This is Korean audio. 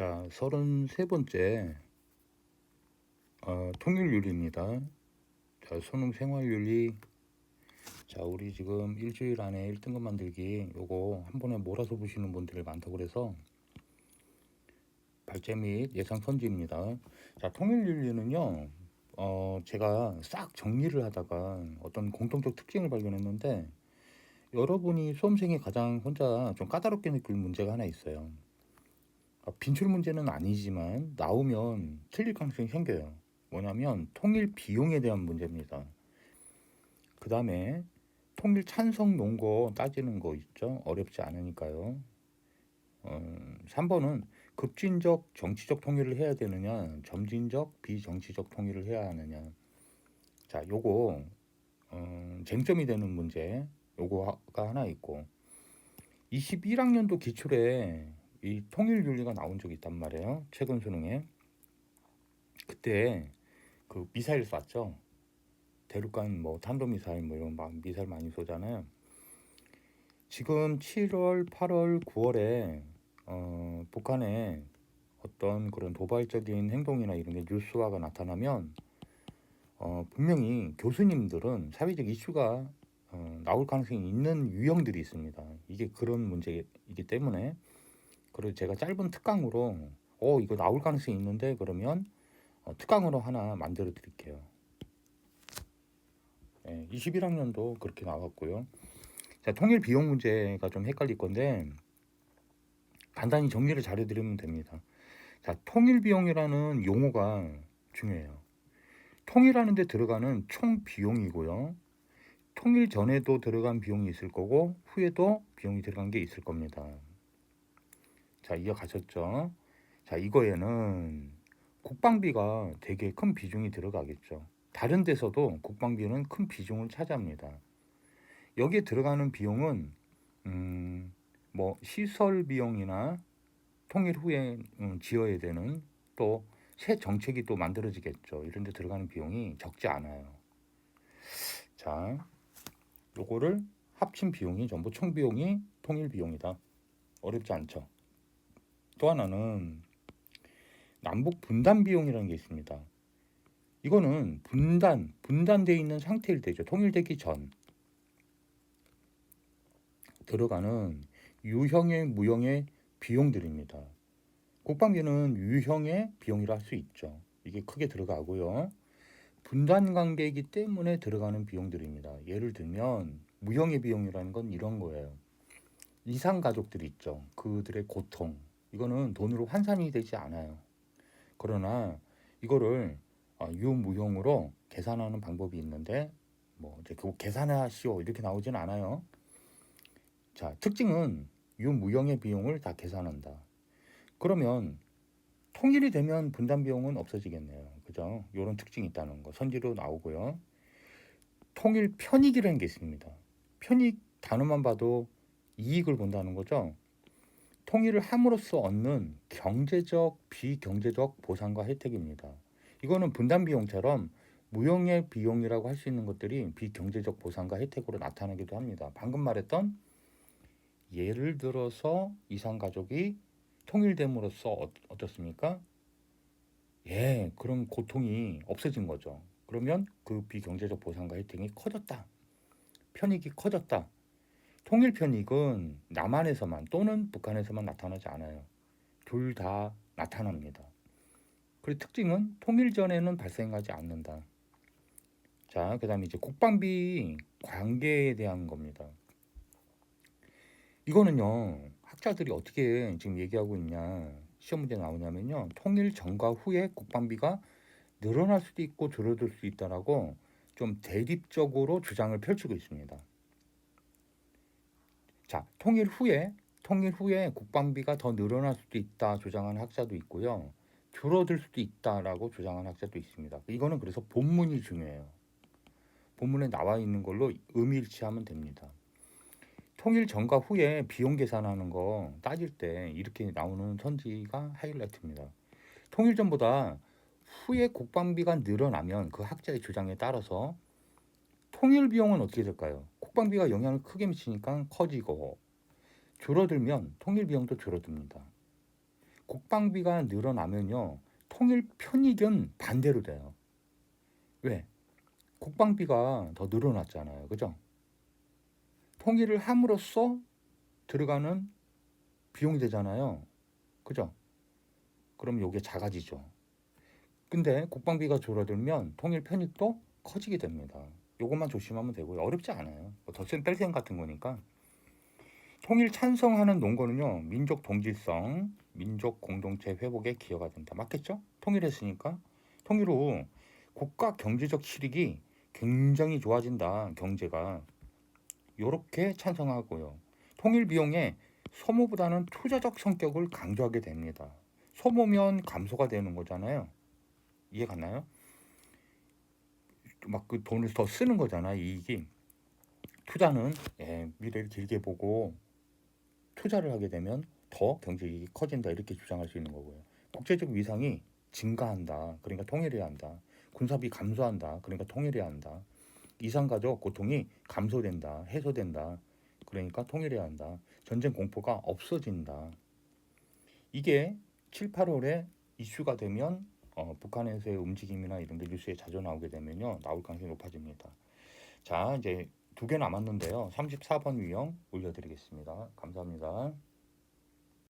자, 33번째 통일윤리입니다. 자, 수능 생활윤리. 자, 우리 지금 일주일 안에 1등급 만들기 요거 한 번에 몰아서 보시는 분들이 많다고 그래서 발제 및 예상 선지입니다. 자, 통일윤리는요, 제가 싹 정리를 하다가 어떤 공통적 특징을 발견했는데, 여러분이 수험생이 가장 혼자 좀 까다롭게 느낄 문제가 하나 있어요. 빈출 문제는 아니지만 나오면 틀릴 가능성이 생겨요. 뭐냐면 통일 비용에 대한 문제입니다. 그 다음에 통일 찬성 논거 따지는 거 있죠. 어렵지 않으니까요. 3번은 급진적 정치적 통일을 해야 되느냐, 점진적 비정치적 통일을 해야 하느냐. 자, 요거 쟁점이 되는 문제 요거가 하나 있고, 21학년도 기출에 이 통일윤리가 나온 적이 있단 말이에요. 최근 수능에. 그때 그 미사일 쐈죠. 대륙간 뭐 탄도미사일 뭐 이런 막 미사일 많이 쏘잖아요. 지금 7월, 8월, 9월에 북한의 어떤 그런 도발적인 행동이나 이런 게 뉴스화가 나타나면 분명히 교수님들은 사회적 이슈가 나올 가능성이 있는 유형들이 있습니다. 이게 그런 문제이기 때문에, 그래서 제가 짧은 특강으로 이거 나올 가능성이 있는데 그러면 특강으로 하나 만들어 드릴게요. 21학년도 그렇게 나왔고요. 자, 통일 비용 문제가 좀 헷갈릴 건데 간단히 정리를 잘 해드리면 됩니다. 자, 통일 비용이라는 용어가 중요해요. 통일하는 데 들어가는 총 비용이고요. 통일 전에도 들어간 비용이 있을 거고 후에도 비용이 들어간 게 있을 겁니다. 자, 이해가셨죠? 자, 이거에는 국방비가 되게 큰 비중이 들어가겠죠. 다른 데서도 국방비는 큰 비중을 차지합니다. 여기에 들어가는 비용은 뭐 시설 비용이나 통일 후에 지어야 되는 또 새 정책이 또 만들어지겠죠. 이런 데 들어가는 비용이 적지 않아요. 자, 요거를 합친 비용이 전부 총 비용이 통일 비용이다. 어렵지 않죠. 또 하나는 남북 분단 비용이라는 게 있습니다. 이거는 분단되어 있는 상태일 때죠. 통일되기 전 들어가는 유형의 무형의 비용들입니다. 국방비는 유형의 비용이라 할 수 있죠. 이게 크게 들어가고요. 분단 관계이기 때문에 들어가는 비용들입니다. 예를 들면 무형의 비용이라는 건 이런 거예요. 이상 가족들이 있죠. 그들의 고통. 이거는 돈으로 환산이 되지 않아요. 그러나 이거를 유무형으로 계산하는 방법이 있는데 뭐 이제 그 계산하시오 이렇게 나오진 않아요. 자, 특징은 유무형의 비용을 다 계산한다. 그러면 통일이 되면 분담 비용은 없어지겠네요. 그죠? 이런 특징이 있다는 거 선지로 나오고요. 통일 편익이라는 게 있습니다. 편익 단어만 봐도 이익을 본다는 거죠. 통일을 함으로써 얻는 경제적, 비경제적 보상과 혜택입니다. 이거는 분담 비용처럼 무형의 비용이라고 할 수 있는 것들이 비경제적 보상과 혜택으로 나타나기도 합니다. 방금 말했던 예를 들어서 이상 가족이 통일됨으로써 어떻습니까? 그런 고통이 없어진 거죠. 그러면 그 비경제적 보상과 혜택이 커졌다. 편익이 커졌다. 통일 편익은 남한에서만 또는 북한에서만 나타나지 않아요. 둘 다 나타납니다. 그리고 특징은 통일 전에는 발생하지 않는다. 자, 그 다음에 이제 국방비 관계에 대한 겁니다. 이거는요, 학자들이 어떻게 지금 얘기하고 있냐, 시험 문제 나오냐면요, 통일 전과 후에 국방비가 늘어날 수도 있고 줄어들 수 있다라고 좀 대립적으로 주장을 펼치고 있습니다. 자, 통일 후에 국방비가 더 늘어날 수도 있다 주장하는 학자도 있고요. 줄어들 수도 있다라고 주장하는 학자도 있습니다. 이거는 그래서 본문이 중요해요. 본문에 나와 있는 걸로 의미일치하면 됩니다. 통일 전과 후에 비용 계산하는 거 따질 때 이렇게 나오는 선지가 하이라이트입니다. 통일 전보다 후에 국방비가 늘어나면 그 학자의 주장에 따라서 통일 비용은 어떻게 될까요? 국방비가 영향을 크게 미치니까 커지고, 줄어들면 통일 비용도 줄어듭니다. 국방비가 늘어나면요. 통일 편익은 반대로 돼요. 왜? 국방비가 더 늘어났잖아요. 그죠? 통일을 함으로써 들어가는 비용이 되잖아요. 그죠? 그럼 요게 작아지죠. 근데 국방비가 줄어들면 통일 편익도 커지게 됩니다. 요것만 조심하면 되고요. 어렵지 않아요. 뭐 덧셈 뺄셈 같은 거니까. 통일 찬성하는 논거는요. 민족 동질성, 민족 공동체 회복에 기여가 된다. 맞겠죠? 통일했으니까. 통일 후 국가 경제적 실익이 굉장히 좋아진다. 경제가. 요렇게 찬성하고요. 통일 비용에 소모보다는 투자적 성격을 강조하게 됩니다. 소모면 감소가 되는 거잖아요. 이해 갔나요? 막 그 돈을 더 쓰는 거잖아, 이익이. 투자는 미래를 길게 보고 투자를 하게 되면 더 경제 이익이 커진다 이렇게 주장할 수 있는 거고요. 국제적 위상이 증가한다. 그러니까 통일해야 한다. 군사비 감소한다. 그러니까 통일해야 한다. 이산가족 고통이 감소된다. 해소된다. 그러니까 통일해야 한다. 전쟁 공포가 없어진다. 이게 7, 8월에 이슈가 되면 북한에서의 움직임이나 이런 게 뉴스에 자주 나오게 되면요. 나올 가능성이 높아집니다. 자, 이제 2개 남았는데요. 34번 유형 올려드리겠습니다. 감사합니다.